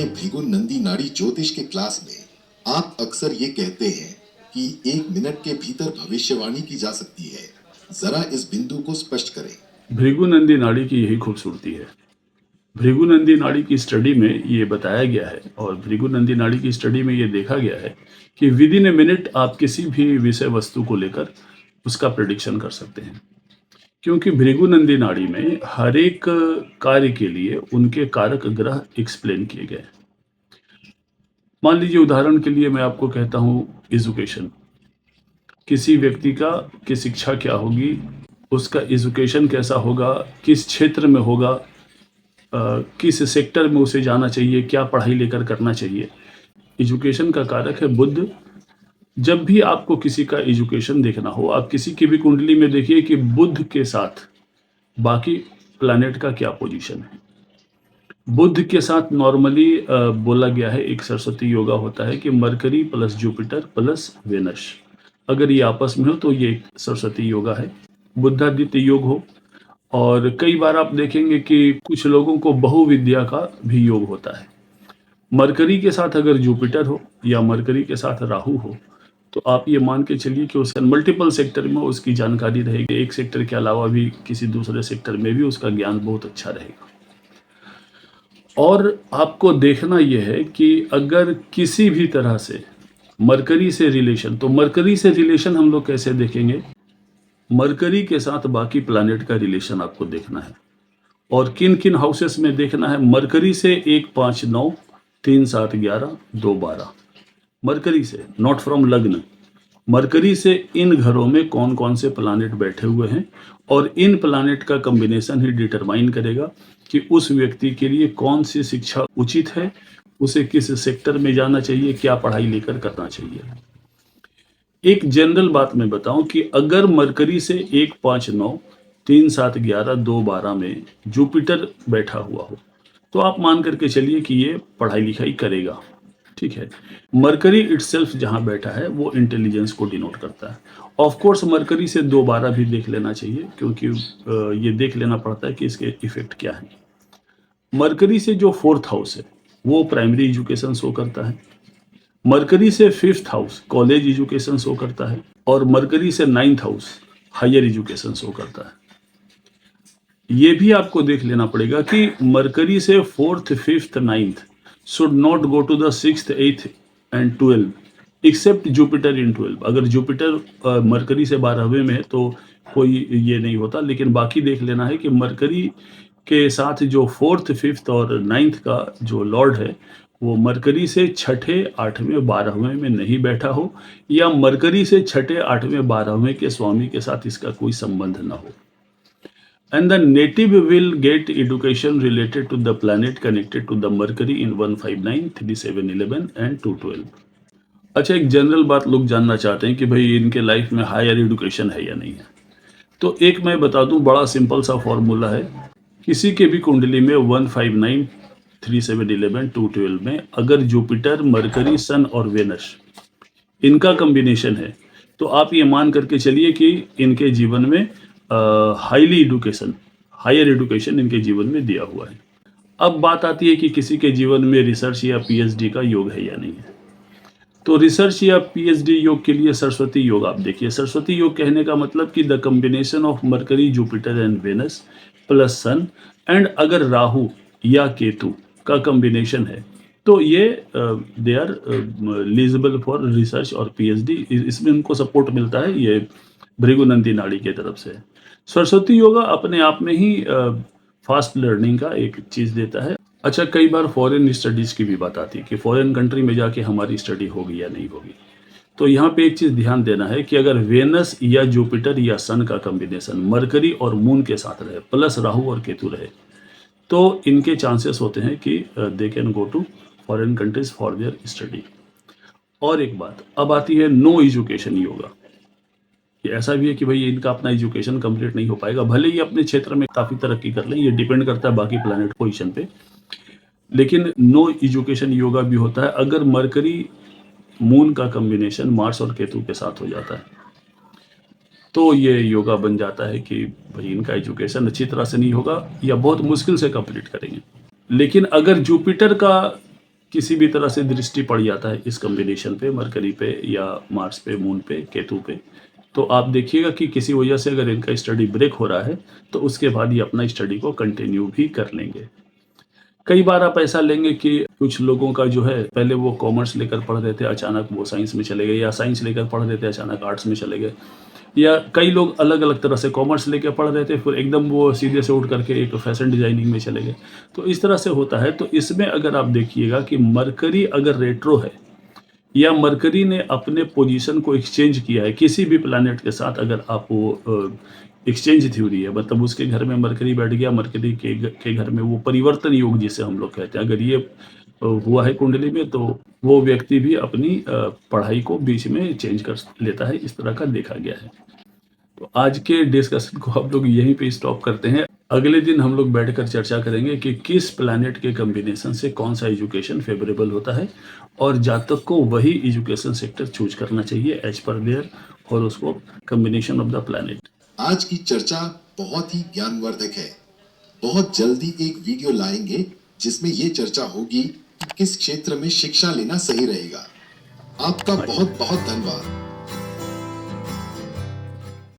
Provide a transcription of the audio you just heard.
अपने भृगु नंदी नाड़ी ज्योतिष के क्लास में आप अक्सर ये कहते हैं कि 1 मिनट के भीतर भविष्यवाणी की जा सकती है। जरा इस बिंदु को स्पष्ट करें। भृगु नंदी नाड़ी की यही खूबसूरती है। भृगु नंदी नाड़ी की स्टडी में ये बताया गया है और भृगु नंदी नाड़ी की स्टडी में ये देखा गया है कि विद इन ए मिनट आप किसी भी विषय वस्तु को लेकर उसका प्रेडिक्शन कर सकते हैं, क्योंकि भृगु नंदी नाड़ी में हर एक कार्य के लिए उनके कारक ग्रह एक्सप्लेन किए गए। मान लीजिए उदाहरण के लिए मैं आपको कहता हूँ एजुकेशन, किसी व्यक्ति का की शिक्षा क्या होगी, उसका एजुकेशन कैसा होगा, किस क्षेत्र में होगा, किस सेक्टर में उसे जाना चाहिए, क्या पढ़ाई लेकर करना चाहिए। एजुकेशन का कारक है बुध। जब भी आपको किसी का एजुकेशन देखना हो, आप किसी की भी कुंडली में देखिए कि बुध के साथ बाकी प्लैनेट का क्या पोजीशन है। बुध के साथ नॉर्मली बोला गया है, एक सरस्वती योगा होता है कि Mercury plus Jupiter plus Venus, अगर ये आपस में हो तो ये एक सरस्वती योगा है, बुद्धादित्य योग हो। और कई बार आप देखेंगे कि कुछ लोगों को बहुविद्या का भी योग होता है। मरकरी के साथ अगर जुपिटर हो या मरकरी के साथ राहु हो तो आप ये मान के चलिए कि उसका मल्टीपल सेक्टर में उसकी जानकारी रहेगी, एक सेक्टर के अलावा भी किसी दूसरे सेक्टर में भी उसका ज्ञान बहुत अच्छा रहेगा। और आपको देखना यह है कि अगर किसी भी तरह से मरकरी से रिलेशन, तो मरकरी से रिलेशन हम लोग कैसे देखेंगे, मरकरी के साथ बाकी प्लैनेट का रिलेशन आपको देखना है। और किन किन हाउसेस में देखना है, मरकरी से 1, 5, 9, 3, 7, 11, 2, 12, मरकरी से, नॉट फ्रॉम लग्न। मरकरी से इन घरों में कौन कौन से प्लैनेट बैठे हुए हैं और इन प्लैनेट का कॉम्बिनेशन ही डिटरमाइन करेगा कि उस व्यक्ति के लिए कौन सी शिक्षा उचित है, उसे किस सेक्टर में जाना चाहिए, क्या पढ़ाई लेकर करना चाहिए। एक जनरल बात मैं बताऊं कि अगर मरकरी से 1, 5, 9, 3, 7, 11, 2, 12 में जुपिटर बैठा हुआ हो तो आप मान करके चलिए कि ये पढ़ाई लिखाई करेगा, ठीक है। मरकरी इटसेल्फ जहां बैठा है वो इंटेलिजेंस को डिनोट करता है। ऑफ कोर्स मरकरी से 2, 12 भी देख लेना चाहिए, क्योंकि ये देख लेना पड़ता है कि इसके इफेक्ट क्या है। मरकरी से जो 4th हाउस है वो प्राइमरी एजुकेशन शो करता है, मरकरी से 5th house college education show करता है और मरकरी से 9th house higher education show करता है। ये भी आपको देख लेना पड़ेगा कि मरकरी से 4th, 5th, 9th should not go to the 6th, 8th and 12 except Jupiter in 12। अगर जुपिटर मरकरी से 12वें में है तो कोई ये नहीं होता, लेकिन बाकी देख लेना है कि मरकरी के साथ जो 4th, 5th और 9th का जो लॉर्ड है वो मरकरी से 6ठे, 8वें, 12वें में नहीं बैठा हो, या मरकरी से 6ठे, 8वें, 12वें के स्वामी के साथ इसका कोई संबंध ना हो। And the native will get education related to the planet connected to the Mercury in 159, 37, 11 and 212। अच्छा, एक जनरल बात लोग जानना चाहते हैं कि भाई इनके लाइफ में हायर एजुकेशन है या नहीं है। तो एक मैं बता दूं, बड़ा सिंपल सा फॉर्मूला है। किसी के भी कुंडली में 159, 37, 11, 212 में अगर जुपिटर, मरकरी, सन और वेनस इनका कॉम्बिनेशन है तो आप ये मान करके चलिए कि इनके जीवन में हायर एजुकेशन इनके जीवन में दिया हुआ है। अब बात आती है कि किसी के जीवन में रिसर्च या पीएचडी का योग है या नहीं है। तो रिसर्च या पीएचडी योग के लिए सरस्वती योग आप देखिए। सरस्वती योग कहने का मतलब कि the combination of Mercury, Jupiter and Venus plus Sun, and अगर राहु या केतु का कॉम्बिनेशन है तो ये they are eligible for research और पीएचडी। इसमें उनको सपोर्ट मिलता है, ये भृगु नंदी नाड़ी की तरफ से। सरस्वती योगा अपने आप में ही फास्ट लर्निंग का एक चीज़ देता है। अच्छा, कई बार फॉरेन स्टडीज़ की भी बात आती है कि फॉरेन कंट्री में जाके हमारी स्टडी होगी या नहीं होगी। तो यहाँ पे एक चीज़ ध्यान देना है कि अगर वेनस या जुपिटर या सन का कॉम्बिनेशन मरकरी और मून के साथ रहे प्लस राहु और केतु रहे तो इनके चांसेस होते हैं कि they can go to foreign countries for their study. और एक बात अब आती है नो एजुकेशन योगा। ये ऐसा भी है कि भाई इनका अपना एजुकेशन कंप्लीट नहीं हो पाएगा, भले ही अपने क्षेत्र में काफ़ी तरक्की कर लें, ये डिपेंड करता है बाकी प्लैनेट पोजीशन पे। लेकिन नो एजुकेशन योगा भी होता है अगर मरकरी मून का कॉम्बिनेशन मार्स और केतु के साथ हो जाता है, तो ये योगा बन जाता है कि भाई इनका एजुकेशन अच्छी तरह से नहीं होगा या बहुत मुश्किल से कंप्लीट करेंगे। लेकिन अगर जुपिटर का किसी भी तरह से दृष्टि पड़ जाता है इस कॉम्बिनेशन पे, मरकरी पे या मार्स पे, मून पे, केतु पे, तो आप देखिएगा कि किसी वजह से अगर इनका स्टडी ब्रेक हो रहा है तो उसके बाद ये अपना स्टडी को कंटिन्यू भी कर लेंगे। कई बार आप ऐसा लेंगे कि कुछ लोगों का जो है पहले वो कॉमर्स लेकर पढ़ रहे थे, अचानक वो साइंस में चले गए, या साइंस लेकर पढ़ रहे थे, अचानक आर्ट्स में चले गए, या कई लोग अलग अलग तरह से कॉमर्स लेके पढ़ रहे थे, फिर एकदम वो सीधे से उठ करके एक फैशन डिजाइनिंग में चले गए। तो इस तरह से होता है। तो इसमें अगर आप देखिएगा कि मरकरी अगर रेट्रो है या मरकरी ने अपने पोजीशन को एक्सचेंज किया है किसी भी प्लैनेट के साथ, अगर आप वो एक्सचेंज थ्योरी है, मतलब उसके घर में मरकरी बैठ गया, मरकरी के घर में वो परिवर्तन योग जिसे हम लोग कहते हैं, अगर ये हुआ है कुंडली में, तो वो व्यक्ति भी अपनी पढ़ाई को बीच में चेंज कर लेता है। इस तरह का देखा गया है। तो आज के डिस्कशन को हम लोग यहीं पे स्टॉप करते हैं। अगले दिन हम लोग बैठकर चर्चा करेंगे कि किस प्लैनेट के कॉम्बिनेशन से कौन सा एजुकेशन फेवरेबल होता है और जातक को वही एजुकेशन सेक्टर चूज करना चाहिए एज पर देयर और उसको कॉम्बिनेशन ऑफ द प्लैनेट। आज की चर्चा बहुत ही ज्ञानवर्धक है। बहुत जल्दी एक वीडियो लाएंगे जिसमें ये चर्चा होगी कि किस क्षेत्र में शिक्षा लेना सही रहेगा। आपका बहुत बहुत धन्यवाद।